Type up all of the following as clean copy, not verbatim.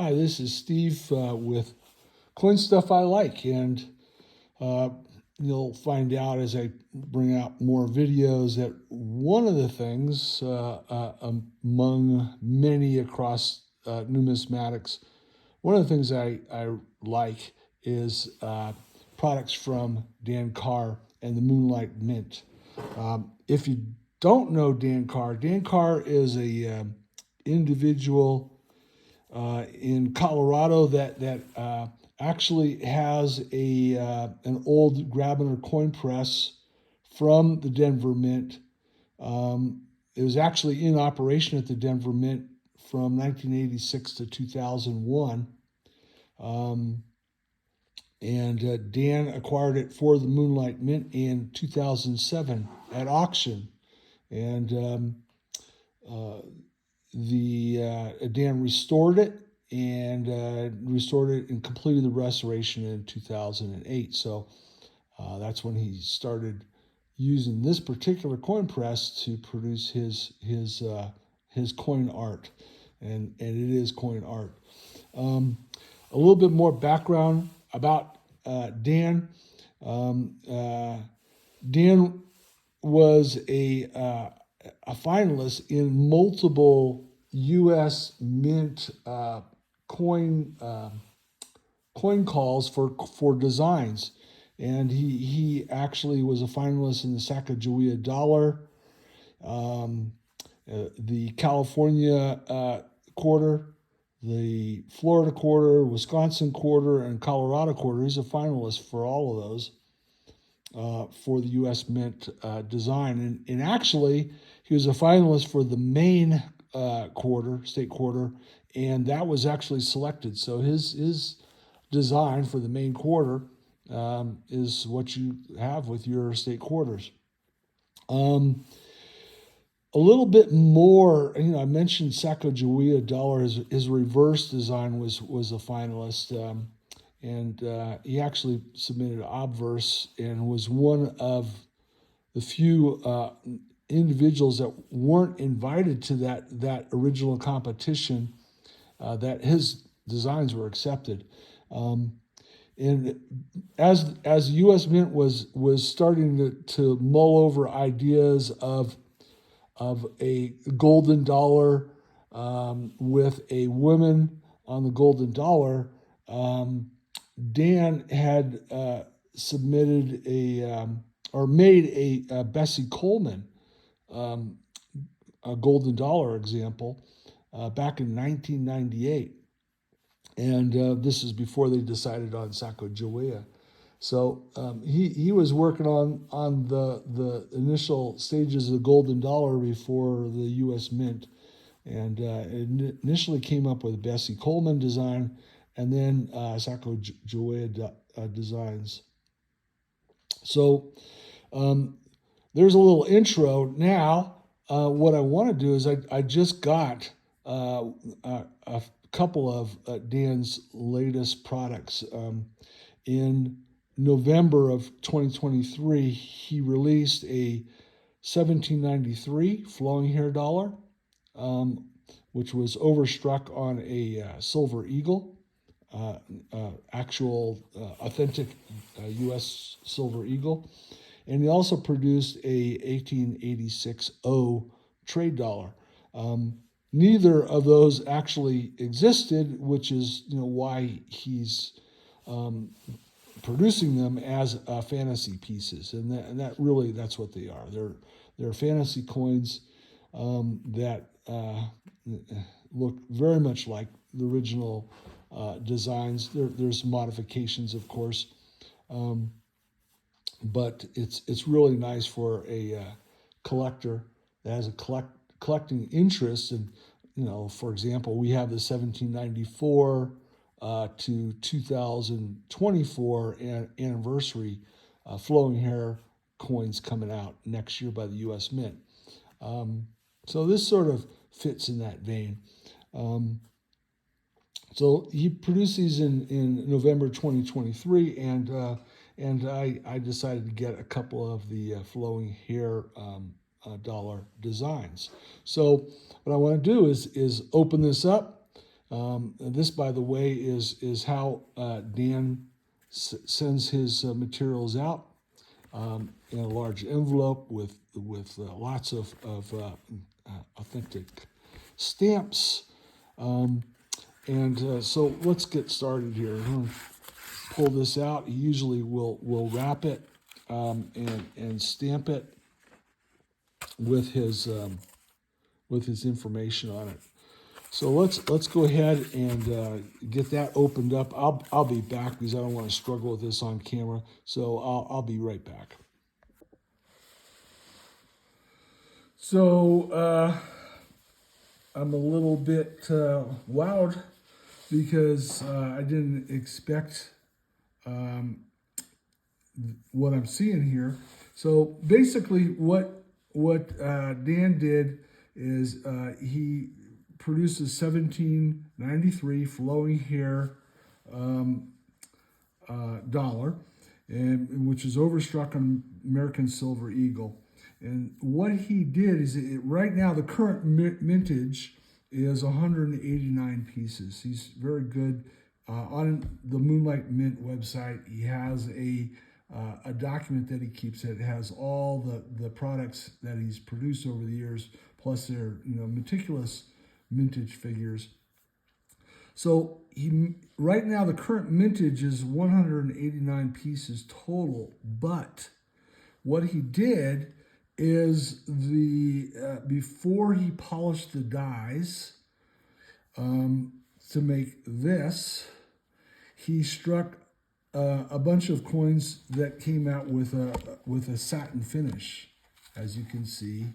Hi, this is Steve with Coin Stuff I Like, and uh, you'll find out as I bring out more videos that one of the things among many across numismatics, one of the things I like is products from Dan Carr and the Moonlight Mint. If you don't know Dan Carr is a individual in Colorado that actually has a an old Grabner coin press from the Denver Mint. It was actually in operation at the Denver Mint from 1986 to 2001. Um, and Dan acquired it for the Moonlight Mint in 2007 at auction. And uh, Dan restored it and completed the restoration in 2008. So that's when he started using this particular coin press to produce his coin art, and it is coin art. A little bit more background about Dan. Um, uh, Dan was a finalist in multiple U.S. Mint coin calls for designs, and he actually was a finalist in the Sacagawea dollar, um, the California quarter, the Florida quarter, Wisconsin quarter, and Colorado quarter. He's a finalist for all of those for the U.S. Mint design. And actually, he was a finalist for the Maine quarter, state quarter, and that was actually selected. So his design for the Maine quarter is what you have with your state quarters. A little bit more, I mentioned Sacagawea dollar. His reverse design was a finalist. And he actually submitted an obverse and was one of the few individuals that weren't invited to that original competition that his designs were accepted. And as U.S. Mint was starting to mull over ideas of a golden dollar with a woman on the golden dollar, Dan had submitted or made a Bessie Coleman a golden dollar example back in 1998. And this is before they decided on Sacagawea. So he was working on the initial stages of the golden dollar before the U.S. Mint, and initially came up with Bessie Coleman design, and then Sacagawea designs. So there's a little intro. Now, what I want to do is I just got a couple of Dan's latest products. In November of 2023, he released a 1793 flowing hair dollar, which was overstruck on a silver eagle, actual authentic U.S. silver eagle. And he also produced a 1886 O trade dollar. Neither of those actually existed, which is why he's producing them as fantasy pieces, and that really that's what they are. They're fantasy coins that look very much like the original designs. There's modifications, of course, but it's really nice for a collector that has a collecting interest. And for example, we have the 1794 to 2024 anniversary flowing hair coins coming out next year by the U.S. Mint. So this sort of fits in that vein. So he produced these in November 2023, and I decided to get a couple of the flowing hair dollar designs. So what I want to do is open this up, This, by the way, is how Dan sends his materials out in a large envelope with lots of authentic stamps. So let's get started here. I'm going to pull this out. He usually will wrap it and stamp it with his information on it. So let's go ahead and get that opened up. I'll be back because I don't want to struggle with this on camera. So I'll be right back. So I'm a little bit wowed because I didn't expect what I'm seeing here. So basically, what Dan did is he produces 1793 flowing hair dollar, and which is overstruck on American Silver Eagle. And what he did is, right now the current mintage is 189 pieces. He's very good. On the Moonlight Mint website, he has a document that he keeps that has all the products that he's produced over the years, plus their meticulous mintage figures. So right now the current mintage is 189 pieces total, but what he did is before he polished the dies to make this, he struck a bunch of coins that came out with a satin finish, as you can see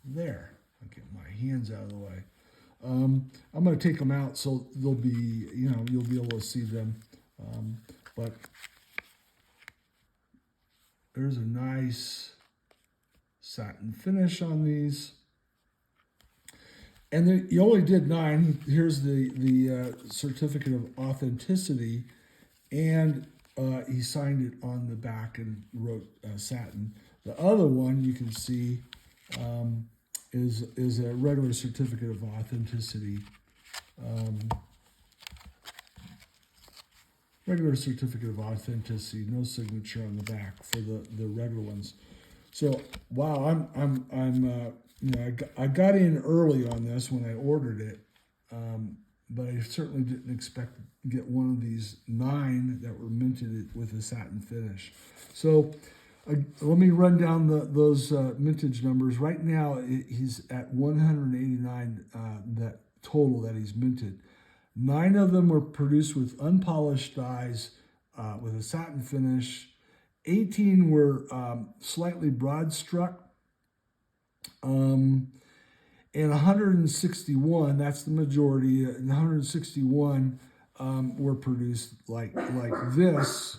there. I'll get my hands out of the way. I'm going to take them out so they'll be, you'll be able to see them. But there's a nice satin finish on these. And then he only did 9. Here's the certificate of authenticity, and he signed it on the back and wrote satin. The other one you can see is a regular certificate of authenticity. Regular certificate of authenticity, no signature on the back for the regular ones. So wow, I got in early on this when I ordered it, but I certainly didn't expect to get one of these 9 that were minted with a satin finish. So let me run down those mintage numbers. Right now, he's at 189 that total that he's minted. 9 of them were produced with unpolished dies with a satin finish. 18 were slightly broad struck. And 161, that's the majority, and 161 were produced like this,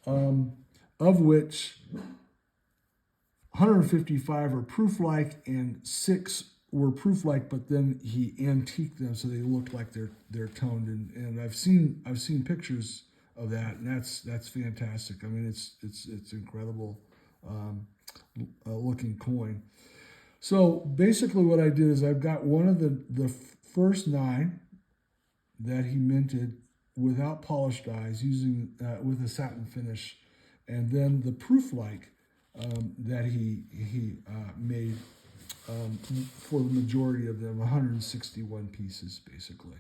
of which 155 are proof-like and 6 were proof-like, but then he antiqued them so they look like they're toned. And I've seen pictures of that, and that's fantastic. I mean, it's incredible looking coin. So basically what I did is I've got one of the first 9 that he minted without polished dies, using with a satin finish, and then the proof-like that he made for the majority of them, 161 pieces basically.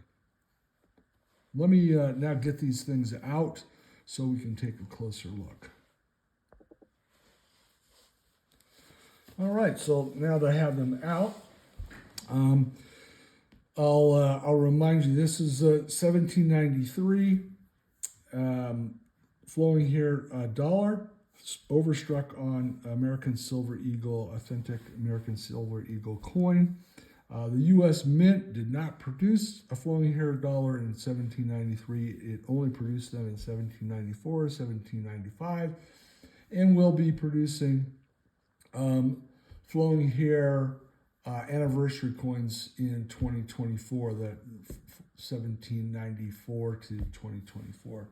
Let me now get these things out so we can take a closer look. All right, so now that I have them out, I'll remind you, this is 1793 flowing here dollar, overstruck on American Silver Eagle, authentic American Silver Eagle coin. The U.S. Mint did not produce a flowing hair dollar in 1793. It only produced them in 1794, 1795, and will be producing flowing hair anniversary coins in 2024, that 1794 to 2024.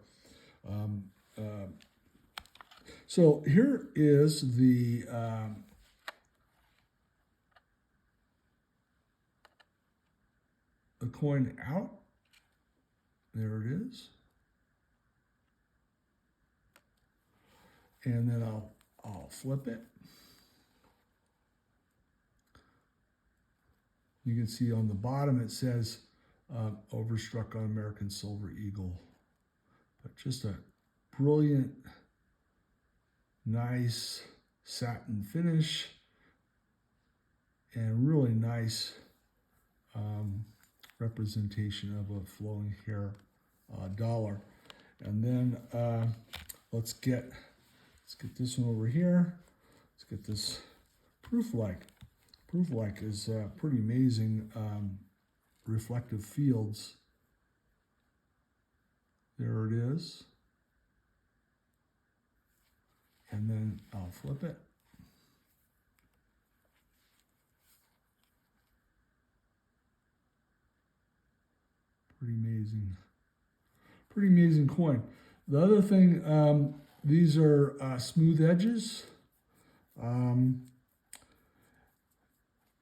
So here is the the coin out. There it is. And then I'll flip it. You can see on the bottom it says overstruck on American Silver Eagle. But just a brilliant, nice satin finish and really nice representation of a flowing hair dollar. And then let's get this one over here. Let's get this proof-like. Proof-like is pretty amazing reflective fields. There it is. And then I'll flip it. Pretty amazing. Pretty amazing coin. The other thing, these are smooth edges.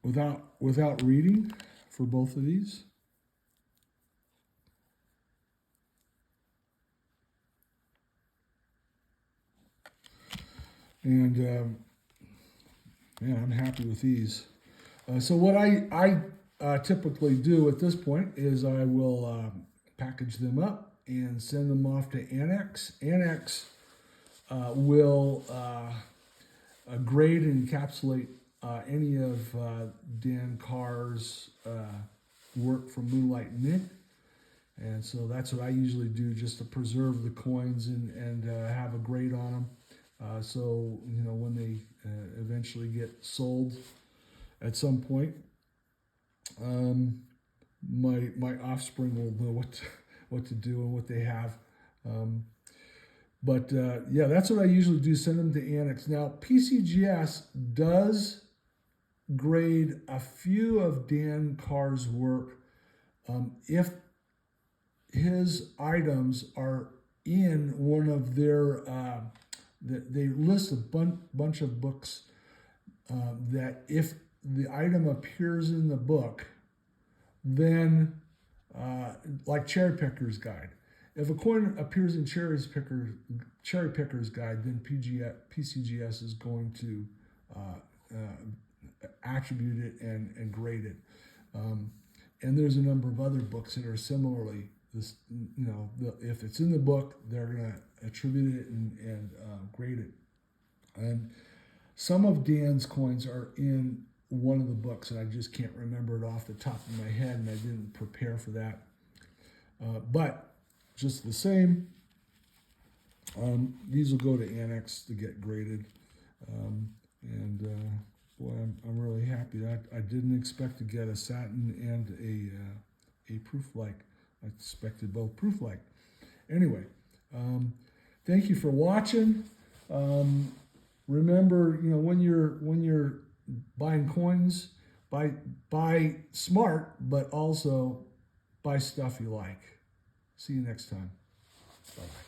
Without reading for both of these. And man, I'm happy with these. So what I typically do at this point is I will package them up and send them off to Annex. Annex will grade and encapsulate any of Dan Carr's work from Moonlight Mint. And so that's what I usually do, just to preserve the coins and have a grade on them. So, you know, when they eventually get sold at some point, my offspring will know what to do and what they have. But yeah, that's what I usually do, send them to Annex. Now, PCGS does grade a few of Dan Carr's work if his items are in one of their, they list a bunch of books that if the item appears in the book, then like Cherry Picker's Guide. If a coin appears in Cherry Picker's Guide, then PCGS is going to attribute it and grade it. And there's a number of other books that are similarly this. You know, if it's in the book, they're going to attribute it and grade it. And some of Dan's coins are in one of the books, and I just can't remember it off the top of my head, and I didn't prepare for that. But just the same, these will go to Annex to get graded. Boy, I'm really happy. I didn't expect to get a satin and a proof-like. I expected both proof-like. Anyway, thank you for watching. Remember, you know, when you're buying coins, buy smart, but also buy stuff you like. See you next time. Bye-bye.